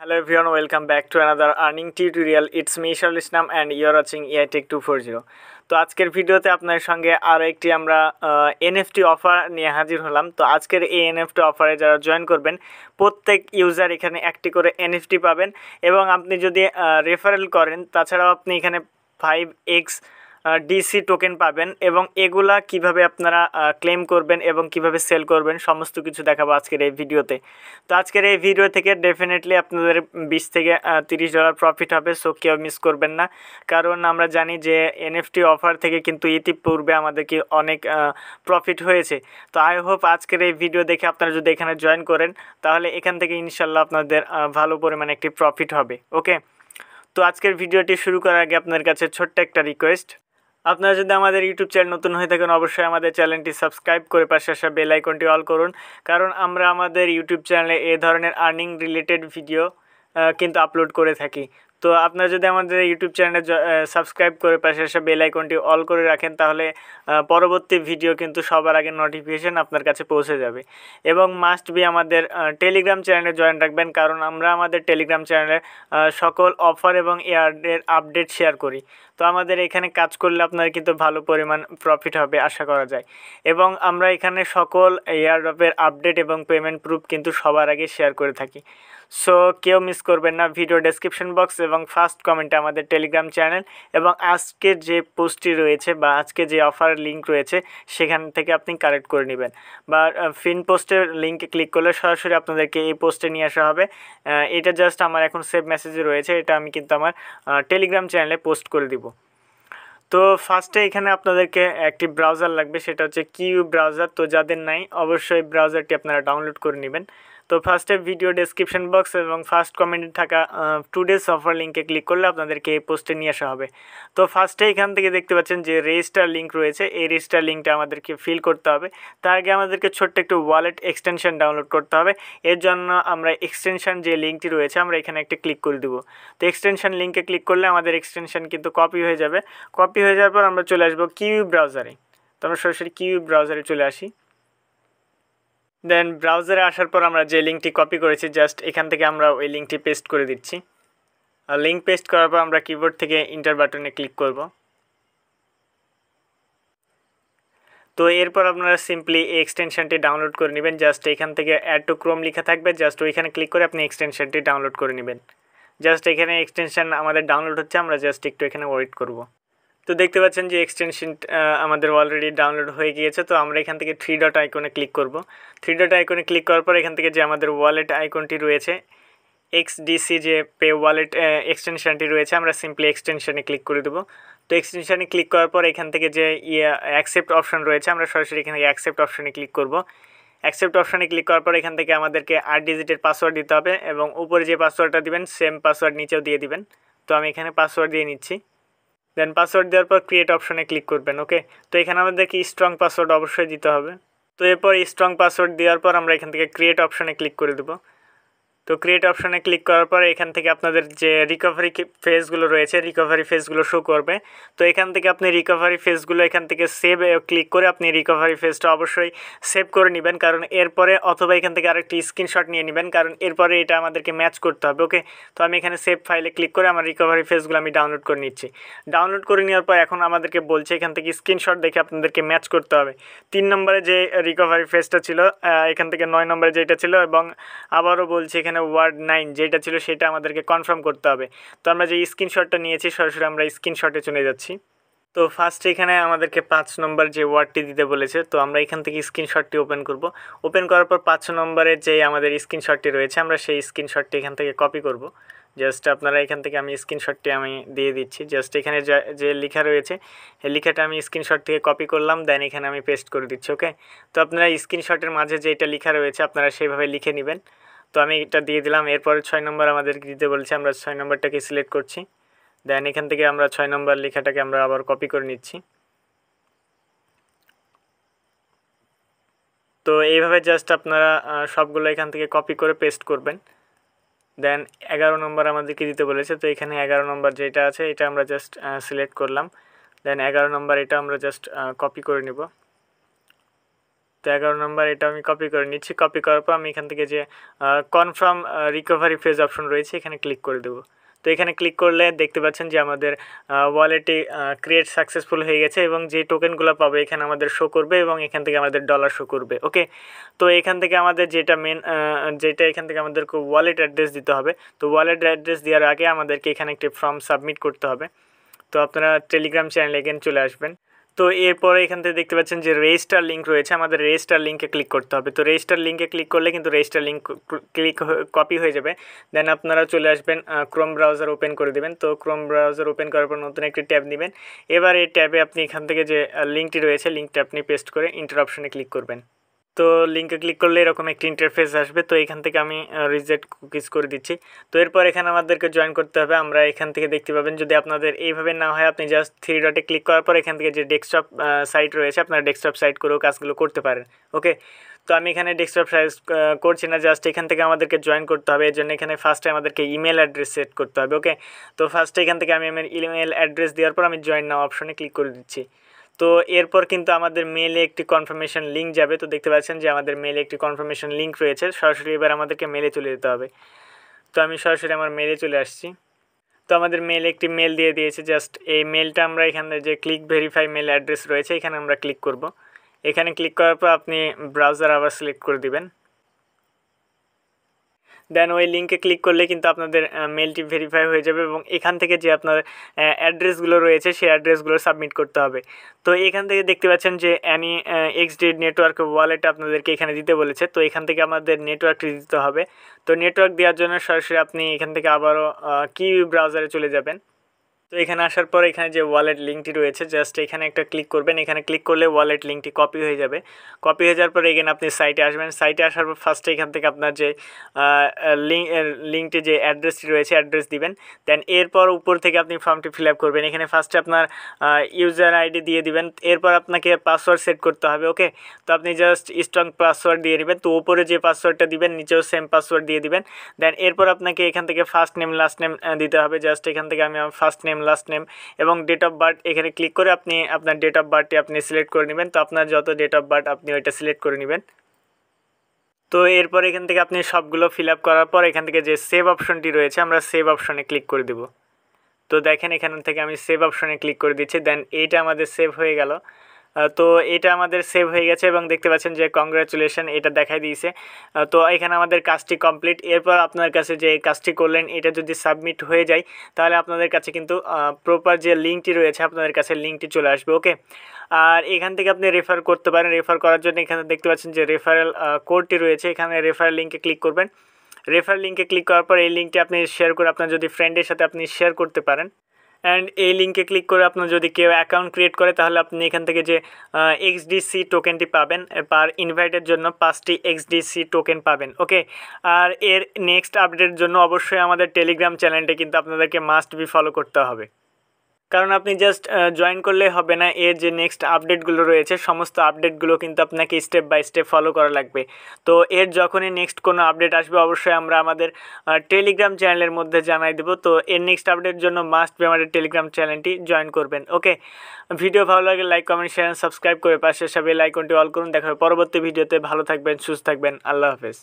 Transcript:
Hello everyone, welcome back to another earning tutorial. It's me Asslamualaikum and you're watching AI Tech 240. তো আজকের ভিডিওতে আপনাদের সঙ্গে আরও একটি আমরা এনএফটি অফার নিয়ে হাজির হলাম। তো আজকের এই এনএফটি অফারে যারা জয়েন করবেন প্রত্যেক ইউজার এখানে একটি করে এনএফটি পাবেন এবং আপনি যদি রেফারেল করেন তাছাড়াও আপনি এখানে 5x ডিসি টোকেন পাবেন এবং এগুলা কিভাবে আপনারা ক্লেম করবেন এবং কিভাবে সেল করবেন সমস্ত কিছু দেখাবো আজকের এই ভিডিওতে। তো আজকের এই ভিডিও থেকে ডেফিনেটলি আপনাদের 20 থেকে $30 প্রফিট হবে, সো কেউ মিস করবেন না। কারণ আমরা জানি যে এনএফটি অফার থেকে কিন্তু ইতিপূর্বে আমাদেরকে অনেক প্রফিট হয়েছে। তো আই হোপ আজকের এই ভিডিও দেখে আপনারা যদি এখানে জয়েন করেন তাহলে এখান থেকে ইনশাল্লাহ আপনাদের ভালো পরিমাণে একটি প্রফিট হবে। ওকে, তো আজকের ভিডিওটি শুরু করার আগে আপনার কাছে ছোট্ট একটা রিকোয়েস্ট, আপনারা যদি আমাদের ইউটিউব চ্যানেল নতুন হয়ে থাকেন অবশ্যই আমাদের চ্যানেলটি সাবস্ক্রাইব করে পাশে আসা বেল আইকনটি অল করুন, কারণ আমরা আমাদের ইউটিউব চ্যানেলে এই ধরনের আর্নিং রিলেটেড ভিডিও কিন্তু আপলোড করে থাকি। তো আপনারা যদি আমাদের ইউটিউব চ্যানেলে সাবস্ক্রাইব করে পাশে আসা বেল আইকনটি অল করে রাখেন তাহলে পরবর্তী ভিডিও কিন্তু সবার আগে নোটিফিকেশন আপনার কাছে পৌঁছে যাবে। এবং মাস্ট বি আমাদের টেলিগ্রাম চ্যানেলে জয়েন রাখবেন, কারণ আমরা আমাদের টেলিগ্রাম চ্যানেলে সকল অফার এবং এয়ারের আপডেট শেয়ার করি। তো আমাদের এখানে কাজ করলে আপনার কিন্তু ভালো পরিমাণ প্রফিট হবে আশা করা যায়। এবং আমরা এখানে সকল এয়ারড্রপের আপডেট এবং পেমেন্ট প্রুফ কিন্তু সবার আগে শেয়ার করে থাকি। সো কেউ মিস করবেন না। ভিডিও ডেসক্রিপশন বক্স এবং ফার্স্ট কমেন্টে আমাদের টেলিগ্রাম চ্যানেল এবং আজকের যে পোস্টটি রয়েছে বা আজকে যে অফার লিঙ্ক রয়েছে সেখান থেকে আপনি কালেক্ট করে নেবেন, বা ফিন পোস্টের লিঙ্কে ক্লিক করলে সরাসরি আপনাদেরকে এই পোস্টে নিয়ে আসা হবে। এটা জাস্ট আমার এখন সেভ মেসেজে রয়েছে, এটা আমি কিন্তু আমার টেলিগ্রাম চ্যানেলে পোস্ট করে দিব। তো ফার্স্টে এখানে আপনাদেরকে একটি ব্রাউজার লাগবে, সেটা হচ্ছে কিউ ব্রাউজার। তো যাদের নাই অবশ্যই ব্রাউজারটি আপনারা ডাউনলোড করে নেবেন। তো ফার্স্টে ভিডিও ডেসক্রিপশন বক্স এবং ফার্স্ট কমেন্টে থাকা টুডেস অফার লিঙ্কে ক্লিক করলে আপনাদেরকে এই পোস্টে নিয়ে আসা হবে। তো ফার্স্টে এখান থেকে দেখতে পাচ্ছেন যে রেজিস্টার লিঙ্ক রয়েছে, এই রেজিস্টার লিঙ্কটা আমাদেরকে ফিল করতে হবে। তার আগে আমাদেরকে ছোট্ট একটু ওয়ালেট এক্সটেনশন ডাউনলোড করতে হবে। এর জন্য আমরা এক্সটেনশন যে লিঙ্কটি রয়েছে আমরা এখানে একটা ক্লিক করে দেবো। তো এক্সটেনশন লিঙ্কে ক্লিক করলে আমাদের এক্সটেনশন কিন্তু কপি হয়ে যাবে। কপি হয়ে যাওয়ার পর আমরা চলে আসবো কিউ ব্রাউজারে। তো আমরা সরাসরি কিউ ব্রাউজারে চলে আসি। দেন ব্রাউজারে আসার পর আমরা যে লিঙ্কটি কপি করেছি জাস্ট এখান থেকে আমরা ওই লিঙ্কটি পেস্ট করে দিচ্ছি। আর লিঙ্ক পেস্ট করার পর আমরা কিবোর্ড থেকে ইন্টার বাটনে ক্লিক করব। তো এরপর আপনারা সিম্পলি এই এক্সটেনশনটি ডাউনলোড করে নেবেন। জাস্ট এখান থেকে অ্যাড টু ক্রোম লেখা থাকবে, জাস্ট ওইখানে ক্লিক করে আপনি এক্সটেনশনটি ডাউনলোড করে নেবেন। জাস্ট এখানে এক্সটেনশন আমাদের ডাউনলোড হচ্ছে, আমরা জাস্ট একটু এখানে ওয়েট করব। তো দেখতে পাচ্ছেন যে এক্সটেনশন আমাদের অলরেডি ডাউনলোড হয়ে গিয়েছে। তো আমরা এখান থেকে 3 ডট আইকনে ক্লিক করব। 3 ডট আইকনে ক্লিক করার পর এখান থেকে যে আমাদের ওয়ালেট আইকনটি রয়েছে XDC যে পে ওয়ালেট এক্সটেনশনটি রয়েছে আমরা সিম্পলি এক্সটেনশনে ক্লিক করে দেবো। তো এক্সটেনশনে ক্লিক করার পর এখান থেকে যে অ্যাকসেপ্ট অপশন রয়েছে আমরা সরাসরি এখানে অ্যাকসেপ্ট অপশনে ক্লিক করব। অ্যাকসেপ্ট অপশনে ক্লিক করার পর এখান থেকে আমাদেরকে 8 ডিজিটের পাসওয়ার্ড দিতে হবে এবং উপরে যে পাসওয়ার্ডটা দিবেন সেম পাসওয়ার্ড নিচেও দিয়ে দিবেন। তো আমি এখানে পাসওয়ার্ড দিয়ে নিচ্ছি। দেন পাসওয়ার্ড দেওয়ার পর ক্রিয়েট অপশনে ক্লিক করবেন। ওকে, তো এখানে আমাদেরকে স্ট্রং পাসওয়ার্ড অবশ্যই দিতে হবে। তো এরপর স্ট্রং পাসওয়ার্ড দেওয়ার পর আমরা এখান থেকে ক্রিয়েট অপশনে ক্লিক করে দেবো। তো ক্রিয়েট অপশনে ক্লিক করার পর এখান থেকে আপনাদের যে রিকভারি ফেজগুলো রয়েছে রিকভারি ফেজগুলো শো করবে। তো এখান থেকে আপনি রিকভারি ফেজগুলো এখান থেকে সেভ ক্লিক করে আপনি রিকভারি ফেজটা অবশ্যই সেভ করে নেবেন, কারণ এরপরে অথবা এখান থেকে আরেকটি স্ক্রিনশট নিয়ে নেবেন, কারণ এরপরে এটা আমাদেরকে ম্যাচ করতে হবে। ওকে, তো আমি এখানে সেভ ফাইলে ক্লিক করে আমার রিকভারি ফেজগুলো আমি ডাউনলোড করে নিচ্ছি। ডাউনলোড করে নেওয়ার পর এখন আমাদেরকে বলছে এখান থেকে স্ক্রিনশট দেখে আপনাদেরকে ম্যাচ করতে হবে। 3 নম্বরে যে রিকভারি ফেজটা ছিল এখান থেকে 9 নম্বরে যেটা ছিল এবং আবারও বলছে এখানে ওয়ার্ড 9 যেটা ছিল সেটা আমাদেরকে কনফার্ম করতে হবে। তো আমরা যে স্ক্রিনশটটা নিয়েছি সরাসরি আমরা স্ক্রিনশটে চলে যাচ্ছি। তো ফার্স্ট এখানে আমাদেরকে 5 নম্বর যে ওয়ার্ডটি দিতে বলেছে, তো আমরা এখান থেকে স্ক্রিনশটটি ওপেন করব। ওপেন করার পর 5 নম্বরে যে আমাদের স্ক্রিনশটটি রয়েছে আমরা সেই স্ক্রিনশটটি এখান থেকে কপি করব। জাস্ট আপনারা এখান থেকে আমি স্ক্রিনশটটি আমি দিয়ে দিচ্ছি। জাস্ট এখানে যে লেখা রয়েছে এই লেখাটা আমি স্ক্রিনশট থেকে কপি করলাম, দেন এখানে আমি পেস্ট করে দিচ্ছি। ওকে, তো আপনারা স্ক্রিনশটের মাঝে যেটা লেখা রয়েছে আপনারা সেইভাবে লিখে নেবেন। তো আমি এটা দিয়ে দিলাম। এরপরে 6 নম্বর আমাদেরকে দিতে বলছে, আমরা 6 নম্বরটাকে সিলেক্ট করছি। দেন এখান থেকে আমরা 6 নম্বর লেখাটাকে আমরা আবার কপি করে নিচ্ছি। তো এইভাবে জাস্ট আপনারা সবগুলো এখান থেকে কপি করে পেস্ট করবেন। দেন 11 নম্বর আমাদেরকে দিতে বলেছে, তো এখানে 11 নম্বর যেটা আছে এটা আমরা জাস্ট সিলেক্ট করলাম। দেন 11 নম্বর এটা আমরা জাস্ট কপি করে নেব। তো 11 নম্বর এটা আমি কপি করে নিচ্ছি। কপি করার পর আমি এখান থেকে যে কনফার্ম রিকভারি ফেজ অপশন রয়েছে এখানে ক্লিক করে দেবো। তো এখানে ক্লিক করলে দেখতে পাচ্ছেন যে আমাদের ওয়ালেটে ক্রিয়েট সাকসেসফুল হয়ে গেছে এবং যে টোকেনগুলো পাবে এখানে আমাদের শো করবে এবং এখান থেকে আমাদের ডলার শো করবে। ওকে, তো এখান থেকে আমাদের যেটা এখান থেকে আমাদেরকে ওয়ালেট অ্যাড্রেস দিতে হবে। তো ওয়ালেট অ্যাড্রেস দেওয়ার আগে আমাদেরকে এখানে একটি ফর্ম সাবমিট করতে হবে। তো আপনারা টেলিগ্রাম চ্যানেলে এগেন চলে আসবেন। তো এরপরে এখান থেকে দেখতে পাচ্ছেন যে রেজিস্টার লিঙ্ক রয়েছে, আমাদের রেজিস্টার লিঙ্কে ক্লিক করতে হবে। তো রেজিস্টার লিঙ্কে ক্লিক করলে কিন্তু রেজিস্টার লিঙ্ক কপি হয়ে যাবে। দেন আপনারা চলে আসবেন, ক্রোম ব্রাউজার ওপেন করে দেবেন। তো ক্রোম ব্রাউজার ওপেন করার পর নতুন একটি ট্যাব নেবেন। এবার এই ট্যাবে আপনি এখান থেকে যে লিঙ্কটি রয়েছে লিঙ্কটা আপনি পেস্ট করে ইন্টার অপশনে ক্লিক করবেন। তো লিঙ্কে ক্লিক করলে এরকম একটি ইন্টারফেস আসবে। তো এখান থেকে আমি রিজেক্ট কুকিজ করে দিচ্ছি। তো এরপর এখানে আমাদেরকে জয়েন করতে হবে। আমরা এখান থেকে দেখতে পাবেন, যদি আপনাদের এইভাবে না হয় আপনি জাস্ট 3 ডটে ক্লিক করার পর এখান থেকে যে ডেস্কটপ সাইট রয়েছে আপনারা ডেস্কটপ সাইট করেও কাজগুলো করতে পারেন। ওকে, তো আমি এখানে ডেস্কটপ সাইট করছি না, জাস্ট এখান থেকে আমাদেরকে জয়েন করতে হবে। এর জন্য এখানে ফার্স্টে আমাদেরকে ইমেল অ্যাড্রেস সেট করতে হবে। ওকে, তো ফার্স্টে এখান থেকে আমি আমার ইমেল অ্যাড্রেস দেওয়ার পর আমি জয়েন নাও অপশনে ক্লিক করে দিচ্ছি। তো এরপর কিন্তু আমাদের মেলে একটি কনফার্মেশন লিঙ্ক যাবে। তো দেখতে পাচ্ছেন যে আমাদের মেলে একটি কনফার্মেশন লিঙ্ক রয়েছে। সরাসরি এবার আমাদেরকে মেলে চলে যেতে হবে। তো আমি সরাসরি আমার মেলে চলে আসছি। তো আমাদের মেলে একটি মেল দিয়ে দিয়েছে। জাস্ট এই মেলটা আমরা এখানে যে ক্লিক ভেরিফাই মেল অ্যাড্রেস রয়েছে এখানে আমরা ক্লিক করব। এখানে ক্লিক করার পর আপনি ব্রাউজার আবার সিলেক্ট করে দিবেন। দেন ওই লিঙ্কে ক্লিক করলে কিন্তু আপনাদের মেলটি ভেরিফাই হয়ে যাবে এবং এখান থেকে যে আপনার অ্যাড্রেসগুলো রয়েছে সেই অ্যাড্রেসগুলো সাবমিট করতে হবে। তো এখান থেকে দেখতে পাচ্ছেন যে অ্যানি এক্সডি নেটওয়ার্ক ওয়ালেট আপনাদেরকে এখানে দিতে বলেছে। তো এখান থেকে আমাদের নেটওয়ার্কটি দিতে হবে। তো নেটওয়ার্ক দেওয়ার জন্য সরাসরি আপনি এখান থেকে আবারও কি ব্রাউজারে চলে যাবেন। তো এখানে আসার পর এখানে যে ওয়ালেট লিঙ্কটি রয়েছে জাস্ট এখানে একটা ক্লিক করবেন। এখানে ক্লিক করলে ওয়ালেট লিঙ্কটি কপি হয়ে যাবে। কপি হয়ে যাওয়ার পর এখানে আপনি সাইটে আসবেন। সাইটে আসার পর ফার্স্টে এখান থেকে আপনার যে লিঙ্কটি যে অ্যাড্রেসটি রয়েছে অ্যাড্রেস দিবেন। দেন এরপর উপর থেকে আপনি ফর্মটি ফিল আপ করবেন। এখানে ফার্স্টে আপনার ইউজার আইডি দিয়ে দিবেন। এরপর আপনাকে পাসওয়ার্ড সেট করতে হবে। ওকে, তো আপনি জাস্ট স্ট্রং পাসওয়ার্ড দিয়ে নেবেন। তো উপরে যে পাসওয়ার্ডটা দিবেন নিচেও সেম পাসওয়ার্ড দিয়ে দিবেন। দেন এরপর আপনাকে এখান থেকে ফার্স্ট নেম লাস্ট নেম দিতে হবে। জাস্ট এখান থেকে আমি আমার ফার্স্ট নেম লাস্ট নেম এবং ডেট অফ বার্থ এখানে ক্লিক করে আপনি আপনার ডেট অফ বার্থটি আপনি সিলেক্ট করে নেবেন। তো আপনার যত ডেট অফ বার্থ আপনি ওইটা সিলেক্ট করে নেবেন। তো এরপর এখান থেকে আপনি সবগুলো ফিল আপ করার পর এখান থেকে যে সেভ অপশনটি রয়েছে আমরা সেভ অপশনে ক্লিক করে দেব। তো দেখেন এখান থেকে আমি সেভ অপশনে ক্লিক করে দিচ্ছি। দেন এইটা আমাদের সেভ হয়ে গেল। তো এটা আমাদের সেভ হয়ে গেছে এবং দেখতে পাচ্ছেন যে কংগ্রাচুলেশন এটা দেখাই দিয়েছে। তো এখানে আমাদের কাজটি কমপ্লিট। এরপর আপনার কাছে যে কাজটি করলেন এটা যদি সাবমিট হয়ে যায় তাহলে আপনাদের কাছে কিন্তু প্রপার যে লিঙ্কটি রয়েছে আপনাদের কাছে লিঙ্কটি চলে আসবে। ওকে, আর এখান থেকে আপনি রেফার করতে পারেন। রেফার করার জন্য এখানে দেখতে পাচ্ছেন যে রেফারেল কোডটি রয়েছে, এখানে রেফারেল লিঙ্কে ক্লিক করবেন। রেফার লিঙ্কে ক্লিক করার পর এই লিঙ্কটি আপনি শেয়ার করে আপনার যদি ফ্রেন্ডের সাথে আপনি শেয়ার করতে পারেন। অ্যান্ড এই লিঙ্কে ক্লিক করে আপনার যদি কেউ অ্যাকাউন্ট ক্রিয়েট করে তাহলে আপনি এখান থেকে যে XDC টোকেনটি পাবেন পার ইনভাইটের জন্য 5টি XDC টোকেন পাবেন। ওকে, আর এর নেক্সট আপডেটের জন্য অবশ্যই আমাদের টেলিগ্রাম চ্যানেলটি কিন্তু আপনাদেরকে মাস্ট বি ফলো করতে হবে, কারণ আপনি জাস্ট জয়েন করলে হবে না। এর যে নেক্সট আপডেটগুলো রয়েছে সমস্ত আপডেটগুলো কিন্তু আপনাকে স্টেপ বাই স্টেপ ফলো করা লাগবে। তো এর যখনই নেক্সট কোনো আপডেট আসবে অবশ্যই আমরা আমাদের টেলিগ্রাম চ্যানেলের মধ্যে জানাই দেবো। তো এর নেক্সট আপডেটের জন্য মাস্ট বি আমাদের টেলিগ্রাম চ্যানেলটি জয়েন করবেন। ওকে, ভিডিও ভালো লাগে লাইক কমেন্ট শেয়ার সাবস্ক্রাইব করে পাশে সবাই লাইক আইকনটি অল করুন। দেখা হবে পরবর্তী ভিডিওতে। ভালো থাকবেন, সুস্থ থাকবেন, আল্লাহ হাফেজ।